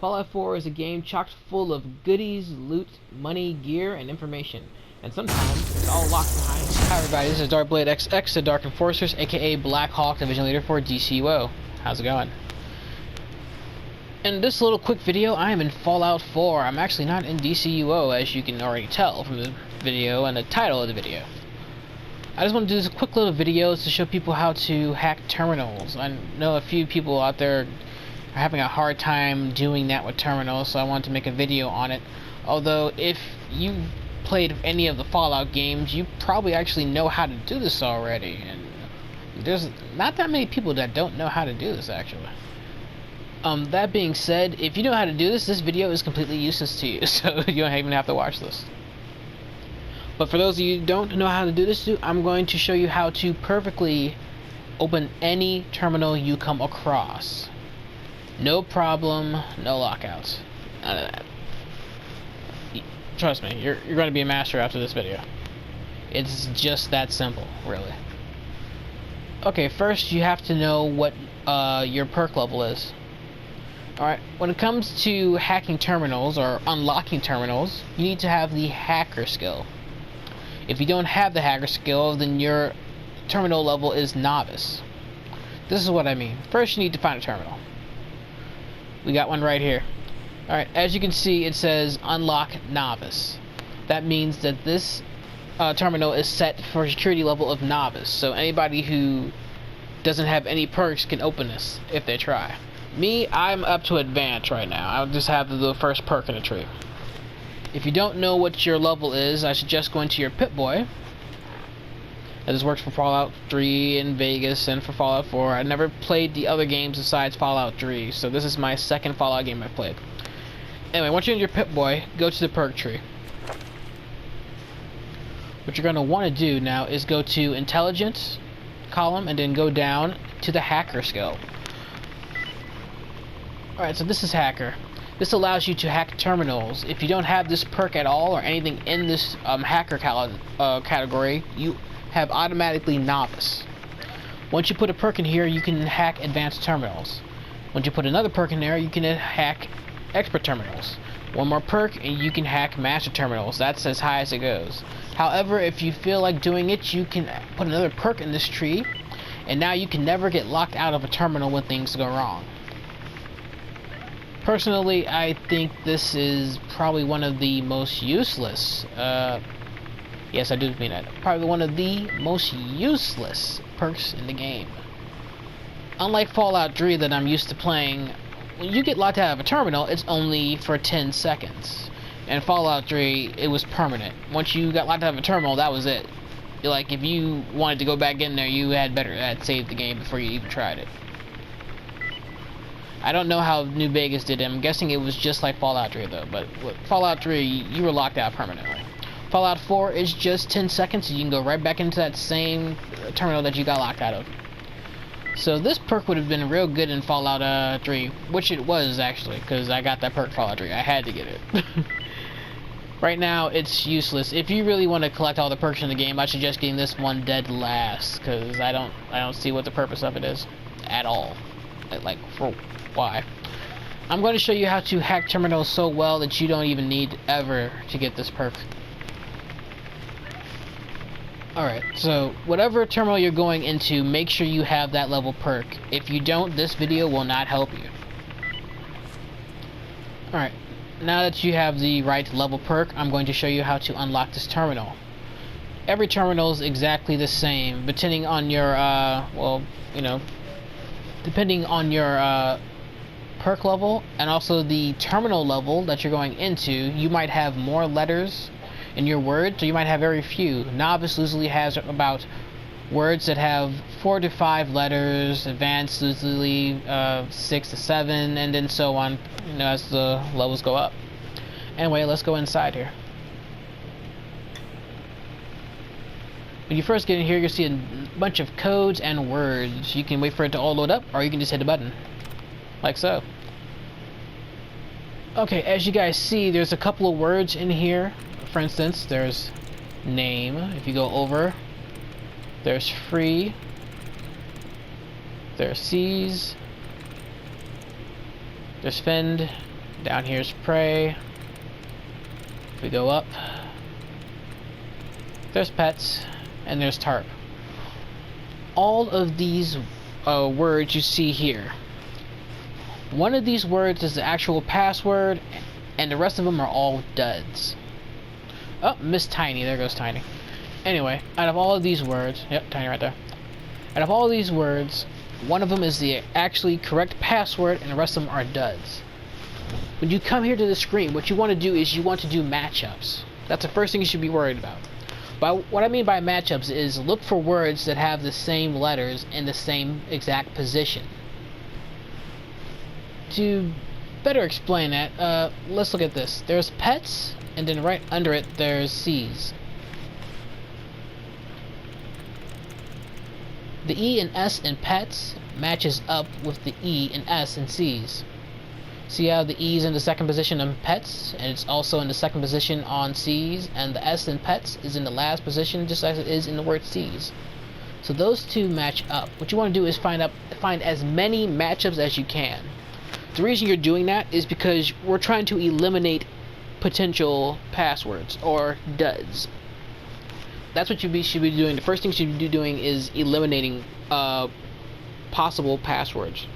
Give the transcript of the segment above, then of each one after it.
Fallout 4 is a game chock full of goodies, loot, money, gear, and information. And sometimes it's all locked behind. Hi everybody, this is DrkBLADex, the Dark Enforcers, aka Black Hawk Division Leader for DCUO. How's it going? In this little quick video, I am in Fallout 4. I'm actually not in DCUO, as you can already tell from the video and the title of the video. I just want to do this quick little video to show people how to hack terminals. I know a few people out there are having a hard time doing that with terminals, so I wanted to make a video on it. Although, if you played any of the Fallout games, you probably actually know how to do this already. And there's not that many people that don't know how to do this, actually. That being said, if you know how to do this, this video is completely useless to you, so you don't even have to watch this. But for those of you who don't know how to do this, I'm going to show you how to perfectly open any terminal you come across. No problem, no lockouts. None of that. Trust me, you're going to be a master after this video. It's just that simple, really. Okay, first you have to know what your perk level is. Alright, when it comes to hacking terminals or unlocking terminals, you need to have the hacker skill. If you don't have the hacker skill, then your terminal level is novice. This is what I mean. First, you need to find a terminal. We got one right here. Alright, as you can see, it says unlock novice. That means that this terminal is set for security level of novice. So anybody who doesn't have any perks can open this if they try. Me, I'm up to advanced right now. I'll just have the first perk in the tree. If you don't know what your level is, I suggest going to your Pip-Boy. This works for Fallout 3 and Vegas and for Fallout 4. I never played the other games besides Fallout 3, so this is my second Fallout game I've played. Anyway, once you're in your Pip-Boy, go to the perk tree. What you're going to want to do now is go to Intelligence column and then go down to the Hacker skill. Alright, so this is Hacker. This allows you to hack terminals. If you don't have this perk at all or anything in this hacker category, you have automatically novice. Once you put a perk in here, you can hack advanced terminals. Once you put another perk in there, you can hack expert terminals. One more perk and you can hack master terminals. That's as high as it goes. However, if you feel like doing it, you can put another perk in this tree, and now you can never get locked out of a terminal when things go wrong. Personally, I think this is probably one of the most useless, yes, I do mean that, probably one of the most useless perks in the game. Unlike Fallout 3 that I'm used to playing, when you get locked out of a terminal, it's only for 10 seconds. And Fallout 3, it was permanent. Once you got locked out of a terminal, that was it. Like, if you wanted to go back in there, you had better saved the game before you even tried it. I don't know how New Vegas did it. I'm guessing it was just like Fallout 3 though, but with Fallout 3, you were locked out permanently. Fallout 4 is just 10 seconds, so you can go right back into that same terminal that you got locked out of. So this perk would have been real good in Fallout 3, which it was actually, because I got that perk Fallout 3. I had to get it. Right now, it's useless. If you really want to collect all the perks in the game, I suggest getting this one dead last, because I don't see what the purpose of it is at all. Like, for why? I'm going to show you how to hack terminals so well that you don't even need ever to get this perk. Alright, so whatever terminal you're going into, make sure you have that level perk. If you don't, this video will not help you. Alright, now that you have the right level perk, I'm going to show you how to unlock this terminal. Every terminal is exactly the same, depending on your, depending on your perk level and also the terminal level that you're going into. You might have more letters in your words, or you might have very few. Novice usually has about words that have 4 to 5 letters, advanced usually 6 to 7, and then so on, as the levels go up. Anyway, let's go inside here. When you first get in here, you'll see a bunch of codes and words. You can wait for it to all load up, or you can just hit a button. Like so. Okay, as you guys see, there's a couple of words in here. For instance, there's name. If you go over, there's free. There's seize. There's fend. Down here's pray. If we go up, there's pets, and there's tarp. All of these words you see here, one of these words is the actual password, and the rest of them are all duds. Oh, Miss Tiny. There goes Tiny. Anyway, out of all of these words, yep, Tiny right there. Out of all of these words, one of them is the actually correct password, and the rest of them are duds. When you come here to the screen, what you want to do is you want to do matchups. That's the first thing you should be worried about. But what I mean by matchups is look for words that have the same letters in the same exact position. To better explain that, let's look at this. There's pets, and then right under it there's C's. The E and S in pets matches up with the E and S in C's. See how the E is in the second position on pets, and it's also in the second position on C's, and the S in pets is in the last position just as it is in the word C's. So those two match up. What you want to do is find as many matchups as you can. The reason you're doing that is because we're trying to eliminate potential passwords or duds. That's what you should be doing. The first thing you should be doing is eliminating possible passwords.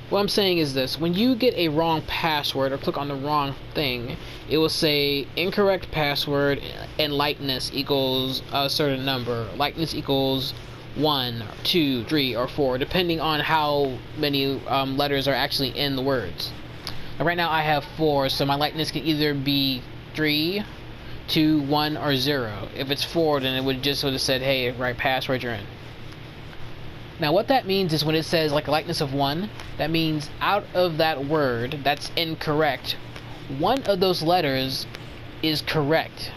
What I'm saying is this: when you get a wrong password or click on the wrong thing, it will say incorrect password and likeness equals a certain number. Likeness equals 1, 2, 3, or 4, depending on how many letters are actually in the words. Now, right now I have 4, so my likeness can either be 3, 2, 1, or 0. If it's 4, then it would just sort of said, hey, right password you're in. Now what that means is when it says like a likeness of 1, that means out of that word that's incorrect, one of those letters is correct.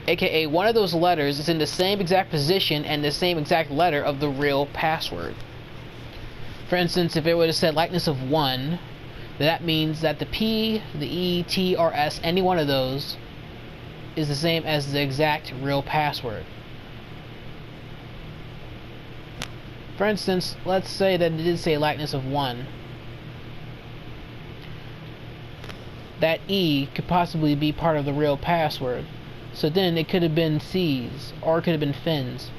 AKA one of those letters is in the same exact position and the same exact letter of the real password. For instance, if it would have said likeness of 1, that means that the P, the E, T, or S, any one of those is the same as the exact real password. For instance, let's say that it did say likeness of 1. That E could possibly be part of the real password. So then it could have been C's, or it could have been Fins.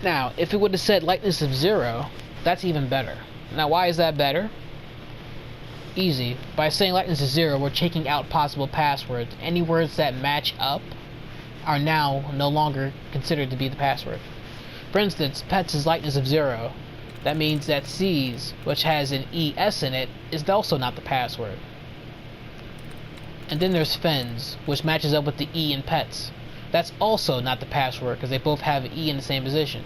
Now, if it would have said likeness of 0, that's even better. Now, why is that better? Easy. By saying likeness of 0, we're taking out possible passwords. Any words that match up are now no longer considered to be the password. For instance, pets is likeness of 0. That means that C's, which has an ES in it, is also not the password. And then there's Fins, which matches up with the E in pets. That's also not the password because they both have E in the same position.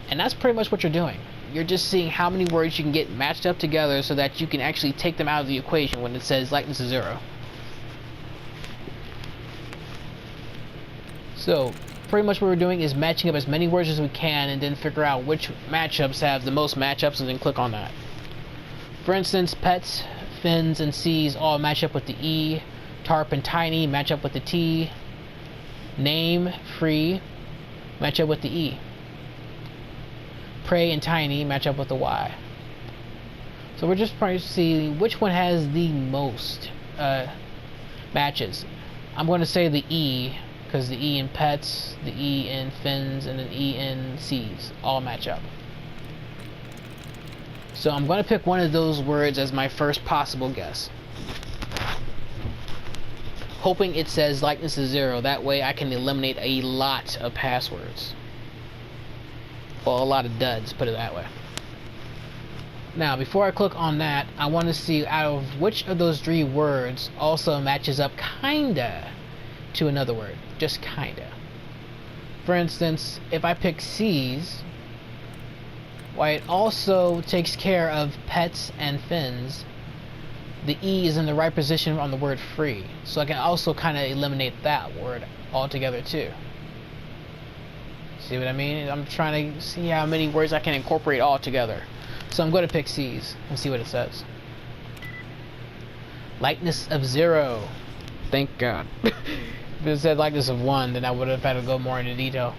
And that's pretty much what you're doing. You're just seeing how many words you can get matched up together so that you can actually take them out of the equation when it says likeness of 0. So, pretty much what we're doing is matching up as many words as we can and then figure out which matchups have the most matchups and then click on that. For instance, pets, Fins, and C's all match up with the E. Tarp and Tiny match up with the T. Name, Free, match up with the E. Prey and Tiny match up with the Y. So we're just trying to see which one has the most matches. I'm going to say the E, because the E in pets, the E in Fins, and the E in C's all match up. So I'm going to pick one of those words as my first possible guess, hoping it says likeness is 0. That way I can eliminate a lot of passwords. Well, a lot of duds, put it that way. Now, before I click on that, I want to see out of which of those 3 words also matches up kinda to another word. Just kinda. For instance, if I pick C's, why it also takes care of pets and Fins, the E is in the right position on the word free. So I can also kind of eliminate that word altogether too. See what I mean? I'm trying to see how many words I can incorporate all together. So I'm going to pick C's and see what it says. Likeness of 0. Thank God. If it said likeness of 1, then I would have had to go more into detail.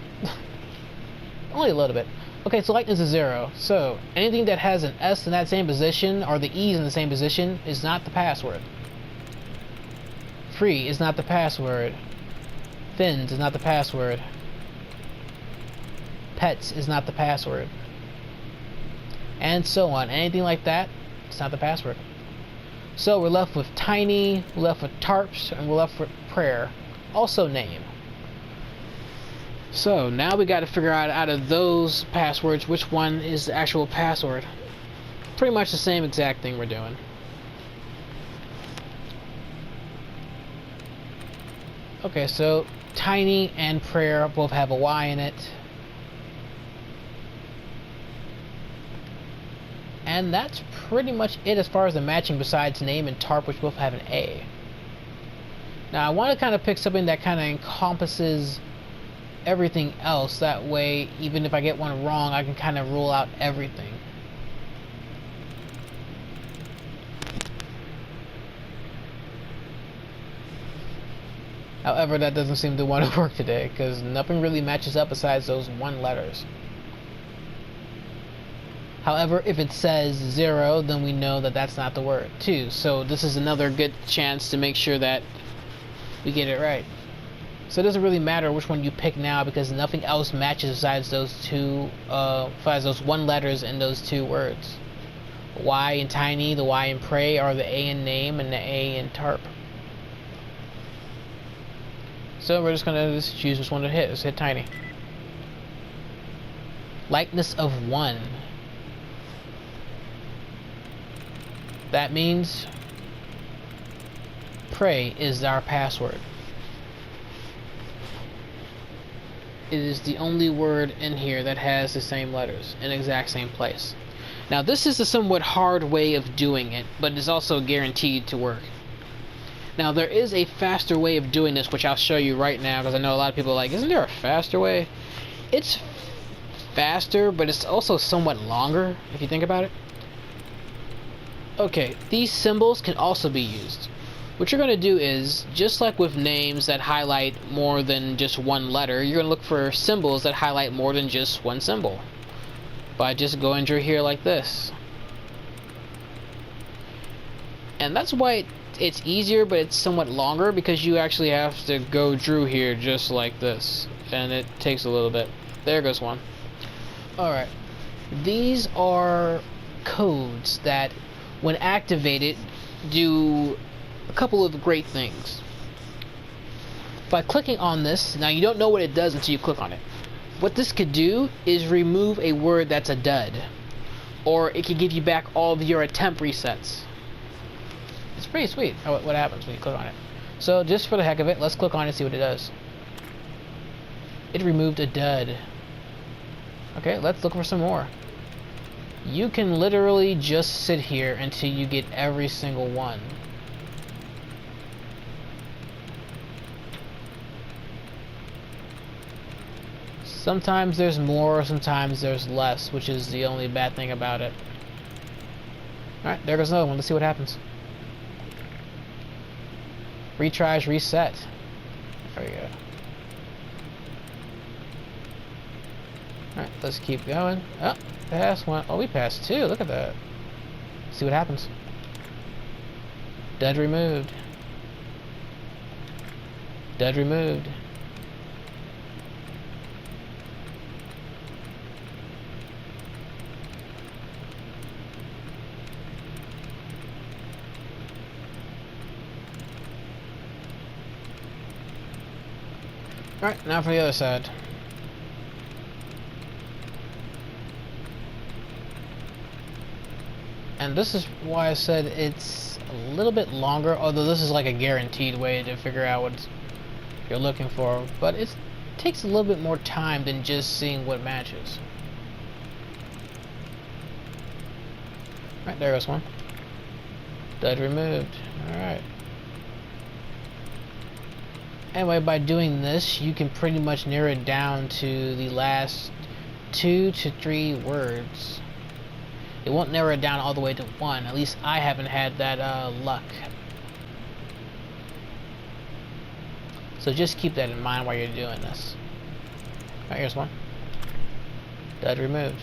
Only a little bit. Okay, so lightness is 0. So anything that has an S in that same position, or the E's in the same position, is not the password. Free is not the password. Fins is not the password. Pets is not the password. And so on. Anything like that, it's not the password. So we're left with tiny, we're left with tarps, and we're left with prayer. Also name. So now we got to figure out of those passwords which one is the actual password. Pretty much the same exact thing we're doing. Okay, so tiny and prayer both have a Y in it. And that's pretty much it as far as the matching, besides name and tarp, which both have an A. Now I want to kind of pick something that kind of encompasses everything else. That way, even if I get one wrong, I can kind of rule out everything. However, that doesn't seem to want to work today, because nothing really matches up besides those 1 letters. However, if it says 0, then we know that that's not the word, too. So this is another good chance to make sure that we get it right. So it doesn't really matter which one you pick now, because nothing else matches besides those besides those 1 letters in those 2 words. Y in tiny, the Y in pray, or the A in name, and the A in tarp. So we're just gonna choose which one to hit. Let's hit tiny. Likeness of 1. That means pray is our password. It is the only word in here that has the same letters in the exact same place. Now this is a somewhat hard way of doing it, but it's also guaranteed to work. Now there is a faster way of doing this, which I'll show you right now, because I know a lot of people are like, isn't there a faster way? It's faster, but it's also somewhat longer, if you think about it. Okay, these symbols can also be used. What you're going to do is, just like with names that highlight more than just 1 letter, you're going to look for symbols that highlight more than just 1 symbol. By just going through here like this. And that's why it's easier, but it's somewhat longer, because you actually have to go through here just like this. And it takes a little bit. There goes one. Alright. These are codes that, when activated, do a couple of great things. By clicking on this, now you don't know what it does until you click on it. What this could do is remove a word that's a dud, or it could give you back all of your attempt resets. It's pretty sweet what happens when you click on it. So just for the heck of it, let's click on it and see what it does. It removed a dud. Okay, let's look for some more. You can literally just sit here until you get every single one. Sometimes there's more, sometimes there's less, which is the only bad thing about it. Alright, there goes another one. Let's see what happens. Retries, reset. There we go. Alright, let's keep going. Oh, passed one. Oh, we passed 2. Look at that. Let's see what happens. Dud removed. Dud removed. Alright, now for the other side. And this is why I said it's a little bit longer, although this is like a guaranteed way to figure out what you're looking for, but it takes a little bit more time than just seeing what matches. Alright, there goes one. Dud removed. Alright. Anyway, by doing this, you can pretty much narrow it down to the last 2 to 3 words. It won't narrow it down all the way to 1. At least I haven't had that luck. So just keep that in mind while you're doing this. Alright, here's one. Dud removed.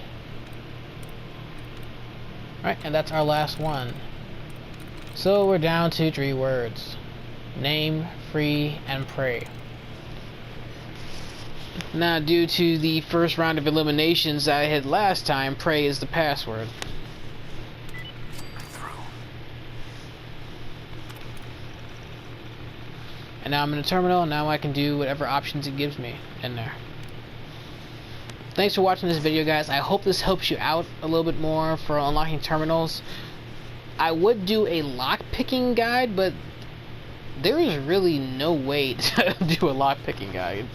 Alright, and that's our last one. So we're down to 3 words. Name, free, and pray. Now, due to the first round of eliminations that I had last time, pray is the password. And now I'm in a terminal, and now I can do whatever options it gives me in there. Thanks for watching this video, guys. I hope this helps you out a little bit more for unlocking terminals. I would do a lock-picking guide, but there is really no way to do a lock-picking guide.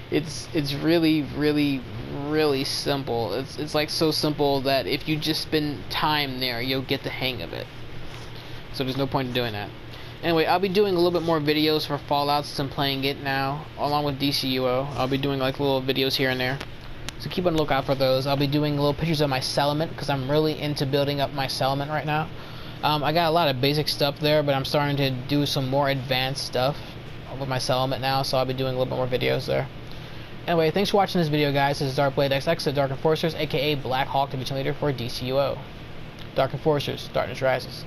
It's really, really, really simple. It's like so simple that if you just spend time there, you'll get the hang of it. So there's no point in doing that. Anyway, I'll be doing a little bit more videos for Fallout since I'm playing it now, along with DCUO. I'll be doing like little videos here and there. So keep on the lookout for those. I'll be doing little pictures of my settlement because I'm really into building up my settlement right now. I got a lot of basic stuff there, but I'm starting to do some more advanced stuff with my settlement now, so I'll be doing a little bit more videos there. Anyway, thanks for watching this video, guys. This is DrkBLADex of Dark Enforcers, aka Black Hawk Division Leader for DCUO. Dark Enforcers, Darkness Rises.